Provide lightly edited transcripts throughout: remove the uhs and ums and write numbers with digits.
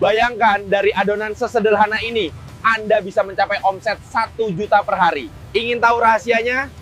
Bayangkan dari adonan sesederhana ini, Anda bisa mencapai omset 1 juta per hari. Ingin tahu rahasianya?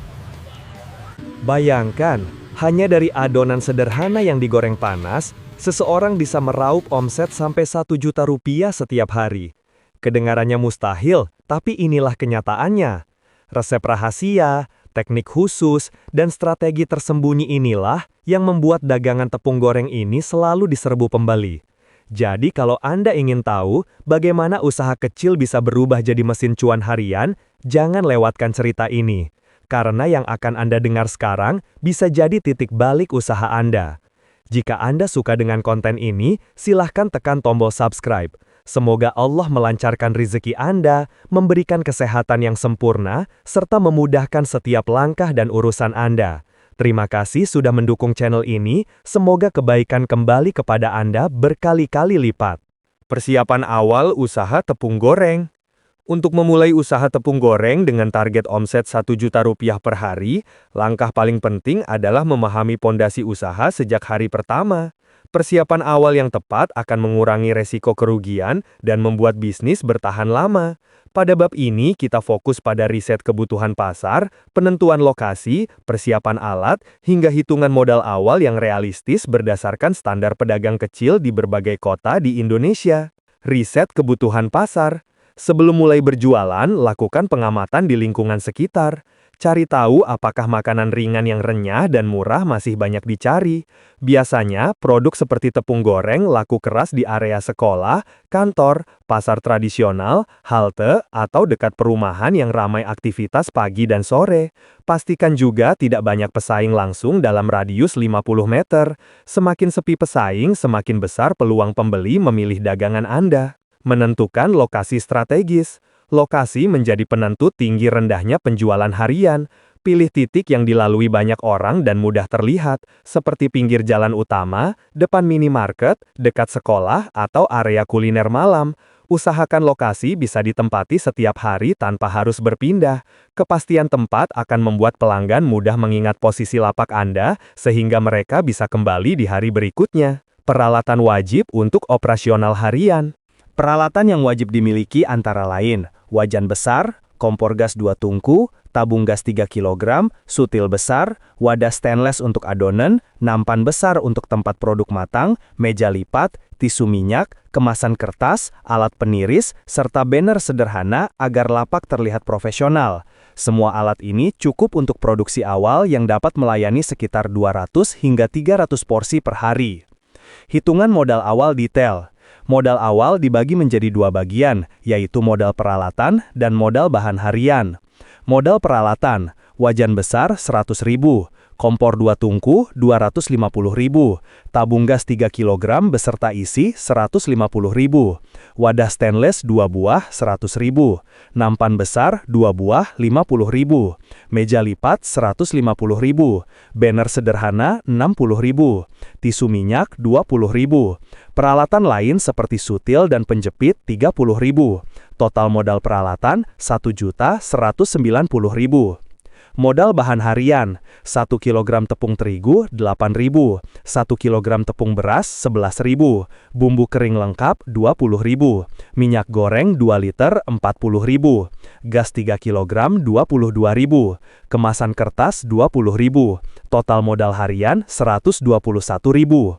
Bayangkan, hanya dari adonan sederhana yang digoreng panas, seseorang bisa meraup omset sampai 1 juta rupiah setiap hari. Kedengarannya mustahil, tapi inilah kenyataannya. Resep rahasia, teknik khusus, dan strategi tersembunyi inilah yang membuat dagangan tepung goreng ini selalu diserbu pembeli. Jadi kalau Anda ingin tahu bagaimana usaha kecil bisa berubah jadi mesin cuan harian, jangan lewatkan cerita ini. Karena yang akan Anda dengar sekarang bisa jadi titik balik usaha Anda. Jika Anda suka dengan konten ini, silahkan tekan tombol subscribe. Semoga Allah melancarkan rezeki Anda, memberikan kesehatan yang sempurna, serta memudahkan setiap langkah dan urusan Anda. Terima kasih sudah mendukung channel ini, semoga kebaikan kembali kepada Anda berkali-kali lipat. Persiapan awal usaha tepung goreng. Untuk memulai usaha tepung goreng dengan target omset 1 juta rupiah per hari, langkah paling penting adalah memahami pondasi usaha sejak hari pertama. Persiapan awal yang tepat akan mengurangi resiko kerugian dan membuat bisnis bertahan lama. Pada bab ini, kita fokus pada riset kebutuhan pasar, penentuan lokasi, persiapan alat, hingga hitungan modal awal yang realistis berdasarkan standar pedagang kecil di berbagai kota di Indonesia. Riset kebutuhan pasar. Sebelum mulai berjualan, lakukan pengamatan di lingkungan sekitar. Cari tahu apakah makanan ringan yang renyah dan murah masih banyak dicari. Biasanya, produk seperti tepung goreng laku keras di area sekolah, kantor, pasar tradisional, halte, atau dekat perumahan yang ramai aktivitas pagi dan sore. Pastikan juga tidak banyak pesaing langsung dalam radius 50 meter. Semakin sepi pesaing, semakin besar peluang pembeli memilih dagangan Anda. Menentukan lokasi strategis. Lokasi menjadi penentu tinggi rendahnya penjualan harian. Pilih titik yang dilalui banyak orang dan mudah terlihat, seperti pinggir jalan utama, depan minimarket, dekat sekolah, atau area kuliner malam. Usahakan lokasi bisa ditempati setiap hari tanpa harus berpindah. Kepastian tempat akan membuat pelanggan mudah mengingat posisi lapak Anda, sehingga mereka bisa kembali di hari berikutnya. Peralatan wajib untuk operasional harian. Peralatan yang wajib dimiliki antara lain, wajan besar, kompor gas 2 tungku, tabung gas 3 kg, sutil besar, wadah stainless untuk adonan, nampan besar untuk tempat produk matang, meja lipat, tisu minyak, kemasan kertas, alat peniris, serta banner sederhana agar lapak terlihat profesional. Semua alat ini cukup untuk produksi awal yang dapat melayani sekitar 200 hingga 300 porsi per hari. Hitungan modal awal detail. Modal awal dibagi menjadi 2 bagian, yaitu modal peralatan dan modal bahan harian. Modal peralatan, wajan besar 100.000, kompor 2 tungku 250.000, tabung gas 3 kg beserta isi 150.000, wadah stainless 2 buah 100.000, nampan besar 2 buah 50.000, meja lipat 150.000, banner sederhana 60.000, tisu minyak 20.000, peralatan lain seperti sutil dan penjepit 30.000. Total modal peralatan 1.190.000. Modal bahan harian, 1 kg tepung terigu 8.000, 1 kg tepung beras 11.000, bumbu kering lengkap 20.000, minyak goreng 2 liter 40.000, gas 3 kg 22.000, kemasan kertas 20.000, total modal harian 121.000.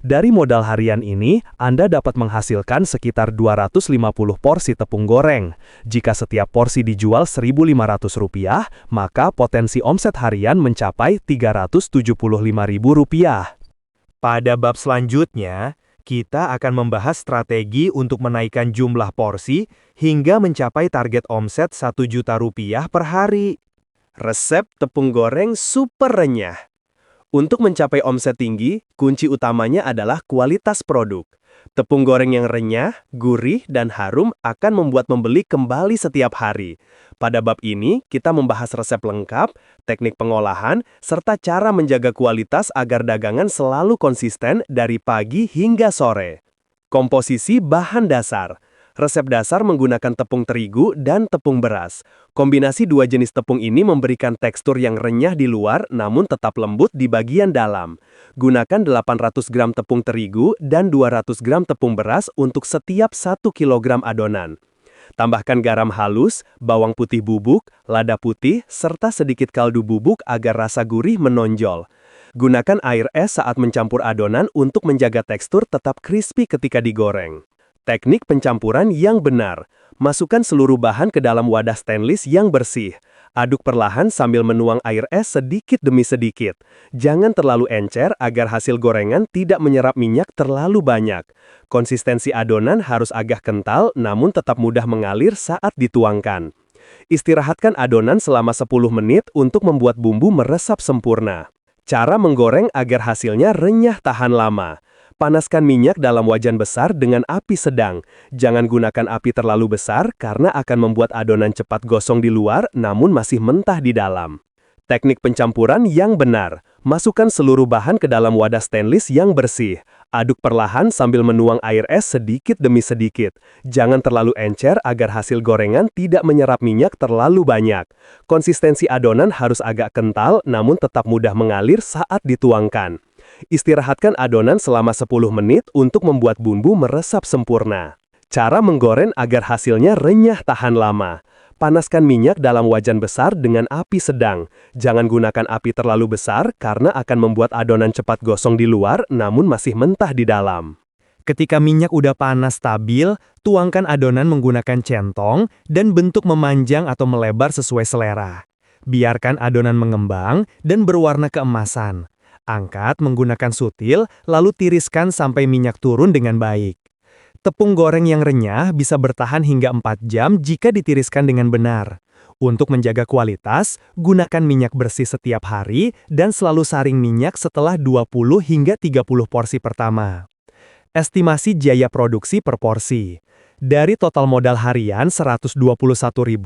Dari modal harian ini, Anda dapat menghasilkan sekitar 250 porsi tepung goreng. Jika setiap porsi dijual Rp1.500, maka potensi omset harian mencapai Rp375.000. Pada bab selanjutnya, kita akan membahas strategi untuk menaikkan jumlah porsi hingga mencapai target omset Rp1 juta per hari. Resep tepung goreng super renyah. Untuk mencapai omset tinggi, kunci utamanya adalah kualitas produk. Tepung goreng yang renyah, gurih, dan harum akan membuat pembeli kembali setiap hari. Pada bab ini, kita membahas resep lengkap, teknik pengolahan, serta cara menjaga kualitas agar dagangan selalu konsisten dari pagi hingga sore. Komposisi bahan dasar. Resep dasar menggunakan tepung terigu dan tepung beras. Kombinasi dua jenis tepung ini memberikan tekstur yang renyah di luar namun tetap lembut di bagian dalam. Gunakan 800 gram tepung terigu dan 200 gram tepung beras untuk setiap 1 kilogram adonan. Tambahkan garam halus, bawang putih bubuk, lada putih, serta sedikit kaldu bubuk agar rasa gurih menonjol. Gunakan air es saat mencampur adonan untuk menjaga tekstur tetap crispy ketika digoreng. Teknik pencampuran yang benar. Masukkan seluruh bahan ke dalam wadah stainless yang bersih. Aduk perlahan sambil menuang air es sedikit demi sedikit. Jangan terlalu encer agar hasil gorengan tidak menyerap minyak terlalu banyak. Konsistensi adonan harus agak kental namun tetap mudah mengalir saat dituangkan. Istirahatkan adonan selama 10 menit untuk membuat bumbu meresap sempurna. Cara menggoreng agar hasilnya renyah tahan lama. Panaskan minyak dalam wajan besar dengan api sedang. Jangan gunakan api terlalu besar karena akan membuat adonan cepat gosong di luar namun masih mentah di dalam. Teknik pencampuran yang benar. Masukkan seluruh bahan ke dalam wadah stainless yang bersih. Aduk perlahan sambil menuang air es sedikit demi sedikit. Jangan terlalu encer agar hasil gorengan tidak menyerap minyak terlalu banyak. Konsistensi adonan harus agak kental namun tetap mudah mengalir saat dituangkan. Istirahatkan adonan selama 10 menit untuk membuat bumbu meresap sempurna. Cara menggoreng agar hasilnya renyah tahan lama. Panaskan minyak dalam wajan besar dengan api sedang. Jangan gunakan api terlalu besar karena akan membuat adonan cepat gosong di luar namun masih mentah di dalam. Ketika minyak udah panas stabil, tuangkan adonan menggunakan centong dan bentuk memanjang atau melebar sesuai selera. Biarkan adonan mengembang dan berwarna keemasan. Angkat menggunakan sutil, lalu tiriskan sampai minyak turun dengan baik. Tepung goreng yang renyah bisa bertahan hingga 4 jam jika ditiriskan dengan benar. Untuk menjaga kualitas, gunakan minyak bersih setiap hari dan selalu saring minyak setelah 20 hingga 30 porsi pertama. Estimasi biaya produksi per porsi. Dari total modal harian Rp121.000,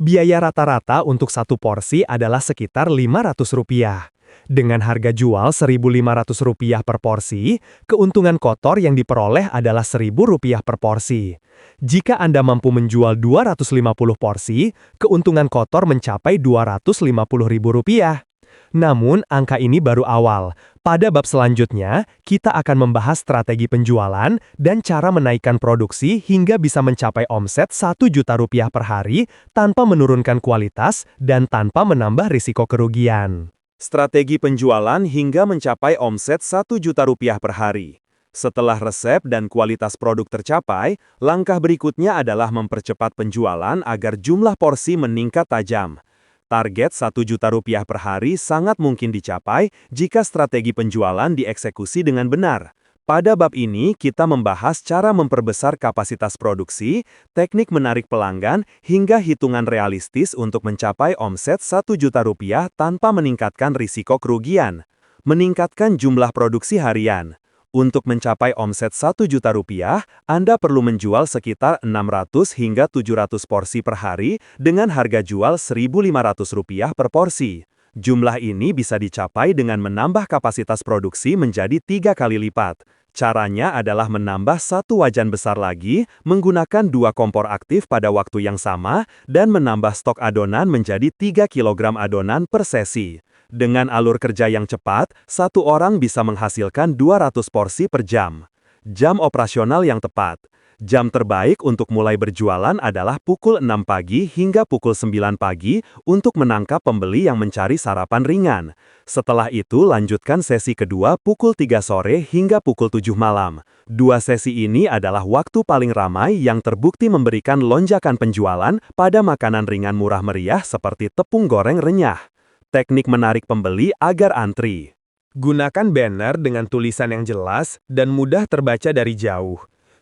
biaya rata-rata untuk satu porsi adalah sekitar Rp500. Dengan harga jual Rp1.500 per porsi, keuntungan kotor yang diperoleh adalah Rp1.000 per porsi. Jika Anda mampu menjual 250 porsi, keuntungan kotor mencapai Rp250.000. Namun, angka ini baru awal. Pada bab selanjutnya, kita akan membahas strategi penjualan dan cara menaikkan produksi hingga bisa mencapai omset Rp1 juta per hari tanpa menurunkan kualitas dan tanpa menambah risiko kerugian. Strategi penjualan hingga mencapai omset Rp1 juta per hari. Setelah resep dan kualitas produk tercapai, langkah berikutnya adalah mempercepat penjualan agar jumlah porsi meningkat tajam. Target Rp1 juta per hari sangat mungkin dicapai jika strategi penjualan dieksekusi dengan benar. Pada bab ini, kita membahas cara memperbesar kapasitas produksi, teknik menarik pelanggan, hingga hitungan realistis untuk mencapai omset Rp1 juta tanpa meningkatkan risiko kerugian. Meningkatkan jumlah produksi harian. Untuk mencapai omset Rp1 juta, Anda perlu menjual sekitar 600 hingga 700 porsi per hari dengan harga jual Rp1.500 per porsi. Jumlah ini bisa dicapai dengan menambah kapasitas produksi menjadi 3 kali lipat. Caranya adalah menambah satu wajan besar lagi, menggunakan 2 kompor aktif pada waktu yang sama, dan menambah stok adonan menjadi 3 kg adonan per sesi. Dengan alur kerja yang cepat, satu orang bisa menghasilkan 200 porsi per jam. Jam operasional yang tepat. Jam terbaik untuk mulai berjualan adalah pukul 6 pagi hingga pukul 9 pagi untuk menangkap pembeli yang mencari sarapan ringan. Setelah itu lanjutkan sesi kedua pukul 3 sore hingga pukul 7 malam. 2 sesi ini adalah waktu paling ramai yang terbukti memberikan lonjakan penjualan pada makanan ringan murah meriah seperti tepung goreng renyah. Teknik menarik pembeli agar antri. Gunakan banner dengan tulisan yang jelas dan mudah terbaca dari jauh.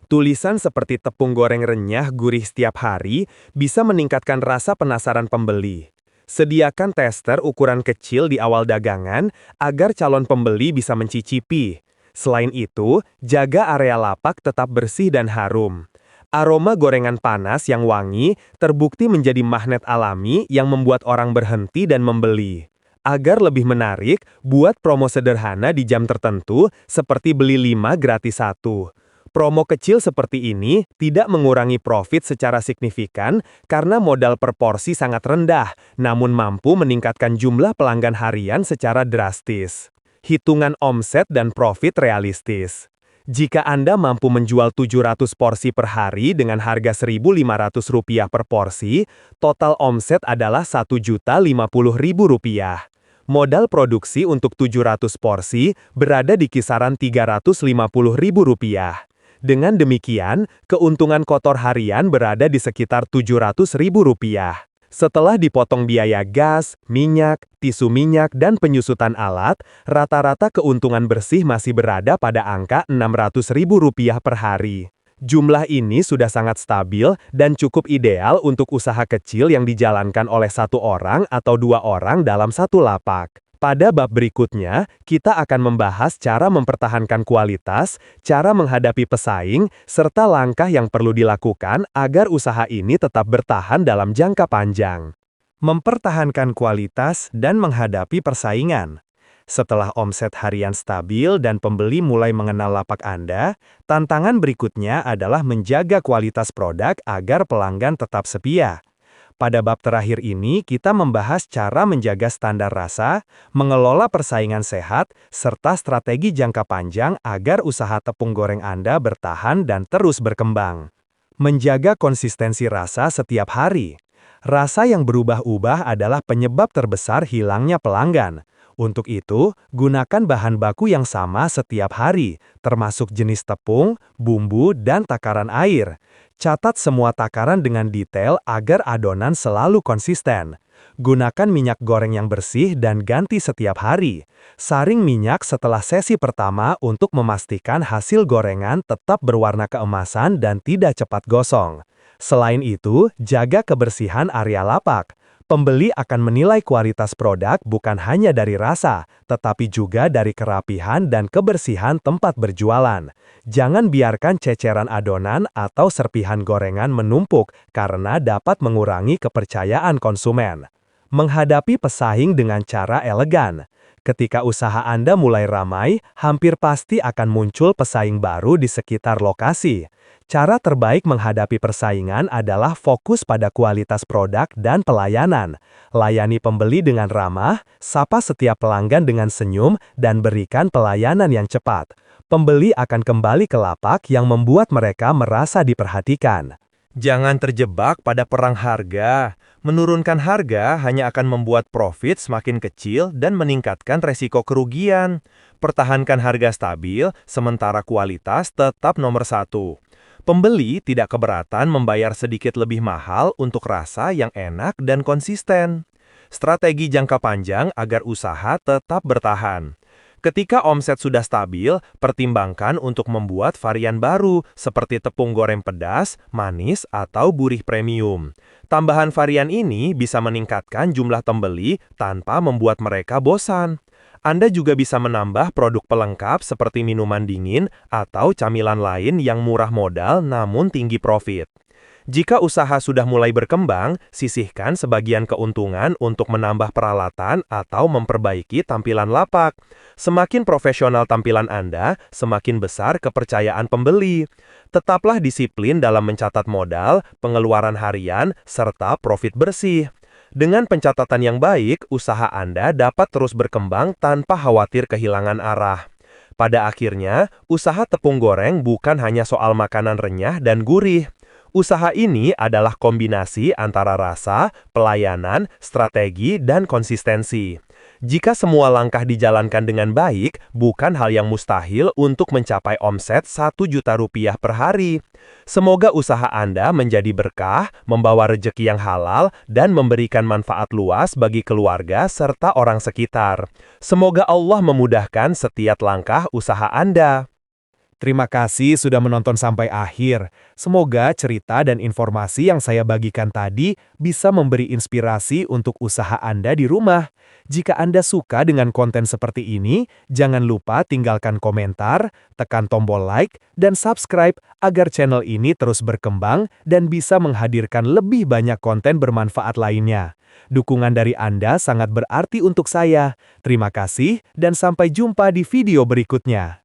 Tulisan seperti tepung goreng renyah gurih setiap hari bisa meningkatkan rasa penasaran pembeli. Sediakan tester ukuran kecil di awal dagangan agar calon pembeli bisa mencicipi. Selain itu, jaga area lapak tetap bersih dan harum. Aroma gorengan panas yang wangi terbukti menjadi magnet alami yang membuat orang berhenti dan membeli. Agar lebih menarik, buat promo sederhana di jam tertentu seperti beli 5 gratis 1. Promo kecil seperti ini tidak mengurangi profit secara signifikan karena modal per porsi sangat rendah, namun mampu meningkatkan jumlah pelanggan harian secara drastis. Hitungan omset dan profit realistis. Jika Anda mampu menjual 700 porsi per hari dengan harga Rp1.500 per porsi, total omset adalah Rp1.050.000. Modal produksi untuk 700 porsi berada di kisaran Rp350.000. Dengan demikian, keuntungan kotor harian berada di sekitar Rp700.000. Setelah dipotong biaya gas, minyak, tisu minyak, dan penyusutan alat, rata-rata keuntungan bersih masih berada pada angka Rp600.000 per hari. Jumlah ini sudah sangat stabil dan cukup ideal untuk usaha kecil yang dijalankan oleh satu orang atau dua orang dalam satu lapak. Pada bab berikutnya, kita akan membahas cara mempertahankan kualitas, cara menghadapi pesaing, serta langkah yang perlu dilakukan agar usaha ini tetap bertahan dalam jangka panjang. Mempertahankan kualitas dan menghadapi persaingan. Setelah omset harian stabil dan pembeli mulai mengenal lapak Anda, tantangan berikutnya adalah menjaga kualitas produk agar pelanggan tetap setia. Pada bab terakhir ini, kita membahas cara menjaga standar rasa, mengelola persaingan sehat, serta strategi jangka panjang agar usaha tepung goreng Anda bertahan dan terus berkembang. Menjaga konsistensi rasa setiap hari. Rasa yang berubah-ubah adalah penyebab terbesar hilangnya pelanggan. Untuk itu, gunakan bahan baku yang sama setiap hari, termasuk jenis tepung, bumbu, dan takaran air. Catat semua takaran dengan detail agar adonan selalu konsisten. Gunakan minyak goreng yang bersih dan ganti setiap hari. Saring minyak setelah sesi pertama untuk memastikan hasil gorengan tetap berwarna keemasan dan tidak cepat gosong. Selain itu, jaga kebersihan area lapak. Pembeli akan menilai kualitas produk bukan hanya dari rasa, tetapi juga dari kerapihan dan kebersihan tempat berjualan. Jangan biarkan ceceran adonan atau serpihan gorengan menumpuk karena dapat mengurangi kepercayaan konsumen. Menghadapi pesaing dengan cara elegan. Ketika usaha Anda mulai ramai, hampir pasti akan muncul pesaing baru di sekitar lokasi. Cara terbaik menghadapi persaingan adalah fokus pada kualitas produk dan pelayanan. Layani pembeli dengan ramah, sapa setiap pelanggan dengan senyum, dan berikan pelayanan yang cepat. Pembeli akan kembali ke lapak yang membuat mereka merasa diperhatikan. Jangan terjebak pada perang harga. Menurunkan harga hanya akan membuat profit semakin kecil dan meningkatkan resiko kerugian. Pertahankan harga stabil, sementara kualitas tetap nomor satu. Pembeli tidak keberatan membayar sedikit lebih mahal untuk rasa yang enak dan konsisten. Strategi jangka panjang agar usaha tetap bertahan. Ketika omset sudah stabil, pertimbangkan untuk membuat varian baru seperti tepung goreng pedas, manis, atau gurih premium. Tambahan varian ini bisa meningkatkan jumlah pembeli tanpa membuat mereka bosan. Anda juga bisa menambah produk pelengkap seperti minuman dingin atau camilan lain yang murah modal namun tinggi profit. Jika usaha sudah mulai berkembang, sisihkan sebagian keuntungan untuk menambah peralatan atau memperbaiki tampilan lapak. Semakin profesional tampilan Anda, semakin besar kepercayaan pembeli. Tetaplah disiplin dalam mencatat modal, pengeluaran harian, serta profit bersih. Dengan pencatatan yang baik, usaha Anda dapat terus berkembang tanpa khawatir kehilangan arah. Pada akhirnya, usaha tepung goreng bukan hanya soal makanan renyah dan gurih. Usaha ini adalah kombinasi antara rasa, pelayanan, strategi, dan konsistensi. Jika semua langkah dijalankan dengan baik, bukan hal yang mustahil untuk mencapai omset Rp1.000.000 per hari. Semoga usaha Anda menjadi berkah, membawa rejeki yang halal, dan memberikan manfaat luas bagi keluarga serta orang sekitar. Semoga Allah memudahkan setiap langkah usaha Anda. Terima kasih sudah menonton sampai akhir. Semoga cerita dan informasi yang saya bagikan tadi bisa memberi inspirasi untuk usaha Anda di rumah. Jika Anda suka dengan konten seperti ini, jangan lupa tinggalkan komentar, tekan tombol like, dan subscribe agar channel ini terus berkembang dan bisa menghadirkan lebih banyak konten bermanfaat lainnya. Dukungan dari Anda sangat berarti untuk saya. Terima kasih dan sampai jumpa di video berikutnya.